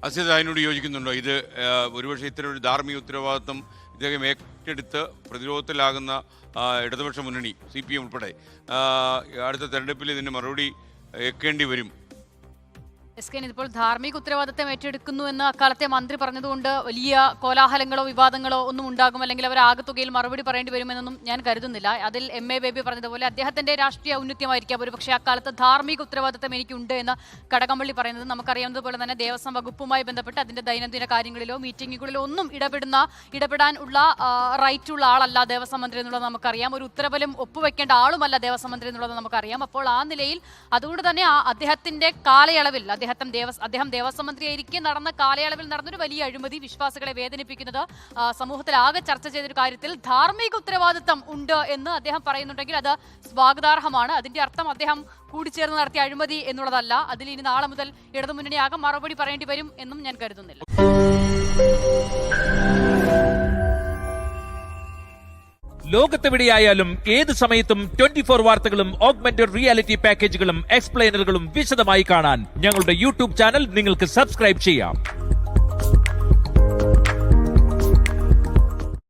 അസിത് അതിനോട് യോജിക്കുന്നുണ്ടോ? ഇത് ഒരുപക്ഷെ ഇത്തരം ഒരു ധാർമ്മിക ഉത്തരവാദിത്വം ഇദ്ദേഹം ഏറ്റെടുത്ത് പ്രതിരോധത്തിലാകുന്ന ഇടതുപക്ഷ മുന്നണി CPM ഉൾപ്പെടെ അടുത്ത തെരഞ്ഞെടുപ്പിൽ ഇതിന് മറുപടി ഏൽക്കേണ്ടി വരും. ഇപ്പോൾ ധാർമ്മിക ഉത്തരവാദിത്തം ഏറ്റെടുക്കുന്നു എന്ന് അക്കാലത്തെ മന്ത്രി പറഞ്ഞതുകൊണ്ട് വലിയ കോലാഹലങ്ങളോ വിവാദങ്ങളോ ഒന്നും ഉണ്ടാകും, അല്ലെങ്കിൽ അവർ ആകെത്തുകയിൽ മറുപടി പറയേണ്ടി വരുമെന്നൊന്നും ഞാൻ കരുതുന്നില്ല. അതിൽ MA ബേബി പറഞ്ഞതുപോലെ അദ്ദേഹത്തിന്റെ രാഷ്ട്രീയ ഔന്നത്യമായിരിക്കാം ഒരു പക്ഷേ അക്കാലത്ത് ധാർമ്മിക ഉത്തരവാദിത്തം എനിക്കുണ്ട് എന്ന് കടകംപള്ളി പറയുന്നത്. നമുക്കറിയാവുന്നതുപോലെ തന്നെ ദേവസ്വം വകുപ്പുമായി ബന്ധപ്പെട്ട് അതിന്റെ ദൈനംദിന കാര്യങ്ങളിലോ മീറ്റിങ്ങുകളിലോ ഒന്നും ഇടപെടാനുള്ള റൈറ്റുള്ള ആളല്ല ദേവസ്വം മന്ത്രി എന്നുള്ളത് നമുക്കറിയാം. ഒരു ഉത്തരവിലും ഒപ്പുവെക്കേണ്ട ആളുമല്ല ദേവസ്വം മന്ത്രി എന്നുള്ളത് നമുക്കറിയാം. അപ്പോൾ ആ നിലയിൽ അതുകൊണ്ട് തന്നെ അദ്ദേഹത്തിന്റെ കാലയളവിൽ അദ്ദേഹം ദേവസ്വം മന്ത്രിയായിരിക്കെ നടന്ന കാലയളവിൽ നടന്നൊരു വലിയ അഴിമതി, വിശ്വാസികളെ വേദനിപ്പിക്കുന്നത്, സമൂഹത്തിൽ ആകെ ചർച്ച ചെയ്തൊരു കാര്യത്തിൽ ധാർമ്മിക ഉത്തരവാദിത്തം ഉണ്ട് എന്ന് അദ്ദേഹം പറയുന്നുണ്ടെങ്കിൽ അത് സ്വാഗതാർഹമാണ്. അതിന്റെ അർത്ഥം അദ്ദേഹം കൂടിച്ചേർന്ന് നടത്തിയ അഴിമതി എന്നുള്ളതല്ല. അതിൽ ഇനി നാളെ മുതൽ ഇടതുമുന്നണിയാകെ മറുപടി പറയേണ്ടി വരും എന്നും ഞാൻ കരുതുന്നില്ല. ലോകത്തെവിടെയായാലും ഏത് സമയത്തും 24 വാർത്തകളും ഓഗ്മെന്റഡ് റിയാലിറ്റി പാക്കേജുകളും എക്സ്പ്ലെയിനറുകളും വിശദമായി കാണാൻ ഞങ്ങളുടെ YouTube ചാനൽ നിങ്ങൾക്ക് സബ്സ്ക്രൈബ് ചെയ്യാം.